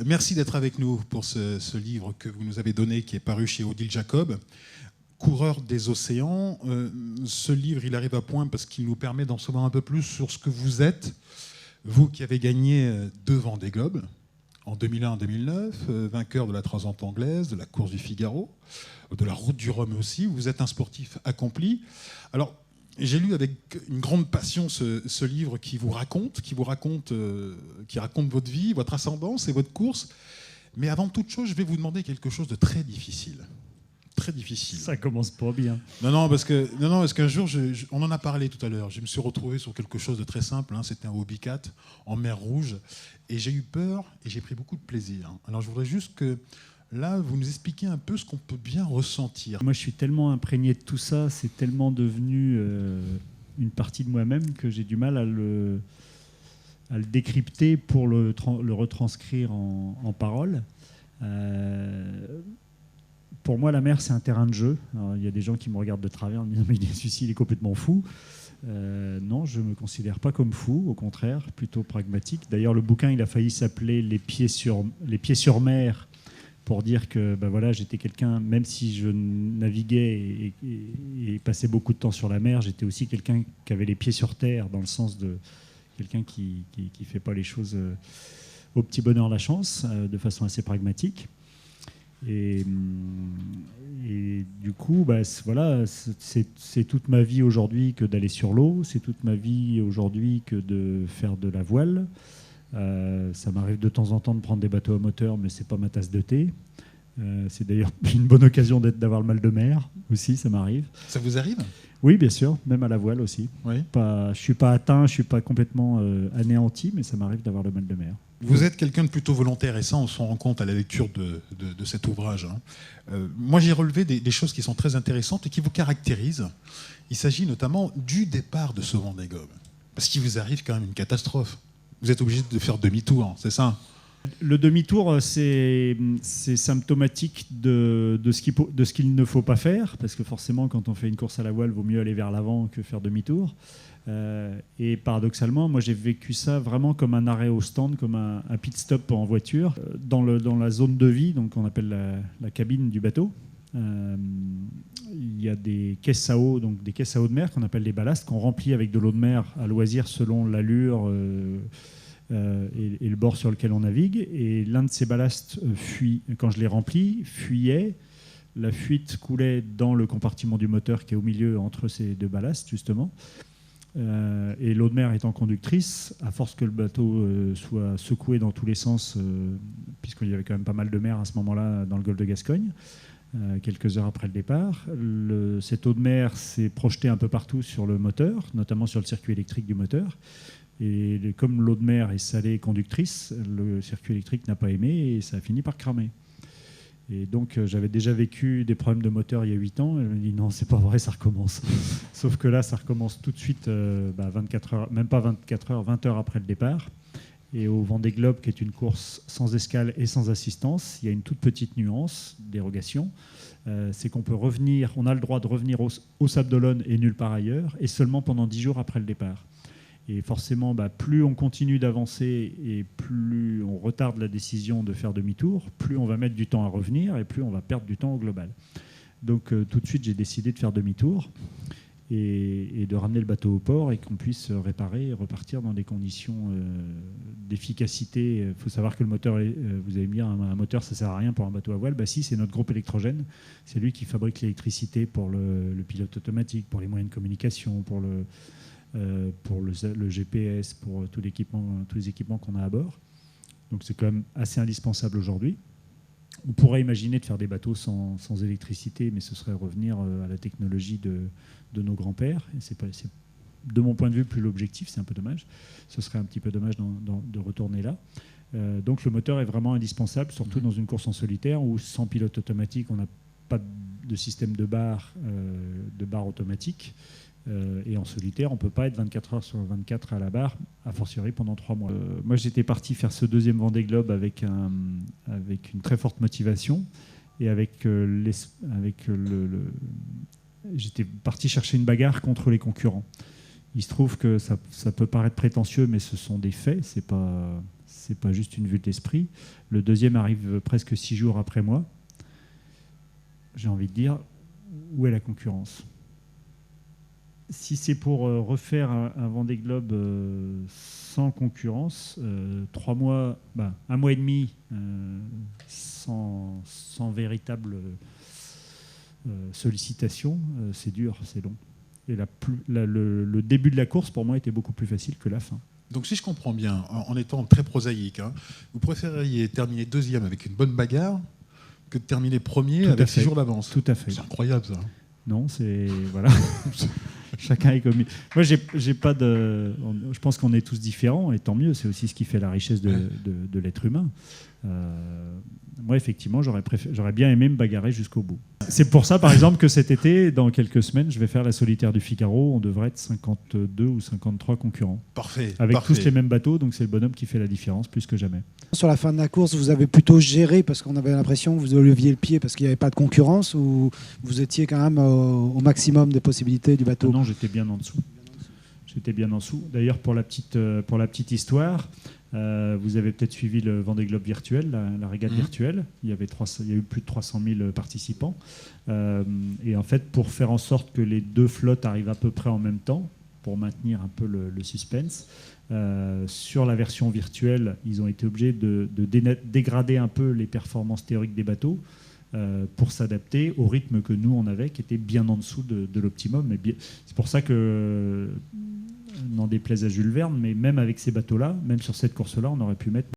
Merci d'être avec nous pour ce livre que vous nous avez donné, qui est paru chez Odile Jacob. Coureur des océans. Ce livre, il arrive à point parce qu'il nous permet d'en savoir un peu plus sur ce que vous êtes. Vous qui avez gagné 2 Vendée Globe, en 2001 et 2009, vainqueur de la Transat anglaise, de la course du Figaro, de la route du Rhum aussi. Vous êtes un sportif accompli. Alors, j'ai lu avec une grande passion ce livre qui raconte votre vie, votre ascendance et votre course. Mais avant toute chose, je vais vous demander quelque chose de très difficile. Très difficile. Ça commence pas bien. Non, parce qu'un jour, on en a parlé tout à l'heure, je me suis retrouvé sur quelque chose de très simple, hein, c'était un Hobbycat en mer Rouge, et j'ai eu peur et j'ai pris beaucoup de plaisir. Alors je voudrais juste que, là, vous nous expliquiez un peu ce qu'on peut bien ressentir. Moi, je suis tellement imprégné de tout ça, c'est tellement devenu une partie de moi-même que j'ai du mal à le décrypter pour le retranscrire en paroles. Pour moi, la mer, c'est un terrain de jeu. Alors, il y a des gens qui me regardent de travers en me disant « mais celui-ci, il est complètement fou ». Non, je ne me considère pas comme fou, au contraire, plutôt pragmatique. D'ailleurs, le bouquin, il a failli s'appeler « Les pieds sur mer », pour dire que voilà, j'étais quelqu'un, même si je naviguais et passais beaucoup de temps sur la mer, j'étais aussi quelqu'un qui avait les pieds sur terre, dans le sens de quelqu'un qui ne fait pas les choses au petit bonheur la chance, de façon assez pragmatique. Et du coup, voilà, c'est toute ma vie aujourd'hui que d'aller sur l'eau, c'est toute ma vie aujourd'hui que de faire de la voile. Ça m'arrive de temps en temps de prendre des bateaux à moteur, mais c'est pas ma tasse de thé. C'est d'ailleurs une bonne occasion d'avoir le mal de mer aussi, ça m'arrive. Ça vous arrive ? Oui, bien sûr, même à la voile aussi. Oui. Je ne suis pas atteint, je ne suis pas complètement anéanti, mais ça m'arrive d'avoir le mal de mer. Vous êtes quelqu'un de plutôt volontaire, et ça, on s'en rend compte à la lecture de cet ouvrage. Moi, j'ai relevé des choses qui sont très intéressantes et qui vous caractérisent. Il s'agit notamment du départ de ce Vendée Globe. Parce qu'il vous arrive quand même une catastrophe. Vous êtes obligé de faire demi-tour, c'est ça ? Le demi-tour, c'est symptomatique de ce qu'il ne faut pas faire, parce que forcément, quand on fait une course à la voile, il vaut mieux aller vers l'avant que faire demi-tour. Et paradoxalement, moi j'ai vécu ça vraiment comme un arrêt au stand, comme un pit stop en voiture, dans la zone de vie, donc on appelle la cabine du bateau. Il y a des caisses à eau, donc des caisses à eau de mer qu'on appelle des ballasts, qu'on remplit avec de l'eau de mer à loisir selon l'allure et le bord sur lequel on navigue. Et l'un de ces ballasts quand je l'ai rempli, fuyait. La fuite coulait dans le compartiment du moteur qui est au milieu entre ces 2 ballasts, justement. Et l'eau de mer étant conductrice, à force que le bateau soit secoué dans tous les sens, puisqu'il y avait quand même pas mal de mer à ce moment-là dans le golfe de Gascogne, quelques heures après le départ, cette eau de mer s'est projetée un peu partout sur le moteur, notamment sur le circuit électrique du moteur. Et comme l'eau de mer est salée et conductrice, le circuit électrique n'a pas aimé et ça a fini par cramer. Et donc, j'avais déjà vécu des problèmes de moteur il y a 8 ans. Et je me dis non, c'est pas vrai, ça recommence. Sauf que là, ça recommence tout de suite, 24 heures, même pas 24 heures, 20 heures après le départ. Et au Vendée Globe, qui est une course sans escale et sans assistance, il y a une toute petite nuance, dérogation. C'est qu'on peut revenir, on a le droit de revenir au Sable d'Olonne et nulle part ailleurs, et seulement pendant 10 jours après le départ. Et forcément, plus on continue d'avancer et plus on retarde la décision de faire demi-tour, plus on va mettre du temps à revenir et plus on va perdre du temps au global. Donc tout de suite, j'ai décidé de faire demi-tour et de ramener le bateau au port et qu'on puisse réparer et repartir dans des conditions d'efficacité. Il faut savoir que le moteur, vous allez me dire, un moteur, ça ne sert à rien pour un bateau à voile. Si, c'est notre groupe électrogène. C'est lui qui fabrique l'électricité pour le pilote automatique, pour les moyens de communication, pour le GPS, pour tous les équipements qu'on a à bord. Donc c'est quand même assez indispensable aujourd'hui. On pourrait imaginer de faire des bateaux sans électricité, mais ce serait revenir à la technologie de nos grands-pères. Et c'est de mon point de vue, plus l'objectif, c'est un peu dommage. Ce serait un petit peu dommage de retourner là. Donc le moteur est vraiment indispensable, surtout dans une course en solitaire où sans pilote automatique, on n'a pas de système de barre automatique. Et en solitaire, on ne peut pas être 24 heures sur 24 à la barre, a fortiori pendant 3 mois. Moi, j'étais parti faire ce 2e Vendée Globe avec une très forte motivation et j'étais parti chercher une bagarre contre les concurrents. Il se trouve que ça peut paraître prétentieux, mais ce sont des faits, c'est pas c'est pas juste une vue de l'esprit. Le deuxième arrive presque 6 jours après moi. J'ai envie de dire, où est la concurrence ? Si c'est pour refaire un Vendée Globe sans concurrence, 3 mois, 1 mois et demi sans véritable sollicitation, c'est dur, c'est long. Et le début de la course, pour moi, était beaucoup plus facile que la fin. Donc si je comprends bien, en étant très prosaïque, vous préféreriez terminer deuxième avec une bonne bagarre que de terminer premier avec 6 jours d'avance. Tout à fait. C'est incroyable ça. Non, c'est... Voilà. Chacun est comme... Moi, j'ai pas de... Je pense qu'on est tous différents, et tant mieux. C'est aussi ce qui fait la richesse de l'être humain. Moi, effectivement, j'aurais bien aimé me bagarrer jusqu'au bout. C'est pour ça, par exemple, que cet été, dans quelques semaines, je vais faire la Solitaire du Figaro. On devrait être 52 ou 53 concurrents. Parfait. Avec tous les mêmes bateaux, donc c'est le bonhomme qui fait la différence, plus que jamais. Sur la fin de la course, vous avez plutôt géré parce qu'on avait l'impression que vous leviez le pied parce qu'il n'y avait pas de concurrence, ou vous étiez quand même au maximum des possibilités du bateau? Non, j'étais bien en dessous. J'étais bien en dessous. D'ailleurs, pour la petite histoire, vous avez peut-être suivi le Vendée Globe virtuel, la régate virtuelle. Il y a eu plus de 300 000 participants. Et en fait, pour faire en sorte que les deux flottes arrivent à peu près en même temps, pour maintenir un peu le suspense, sur la version virtuelle, ils ont été obligés de dégrader un peu les performances théoriques des bateaux pour s'adapter au rythme que nous on avait, qui était bien en dessous de l'optimum. C'est pour ça que, n'en déplaise à Jules Verne, mais même avec ces bateaux-là, même sur cette course-là, on aurait pu mettre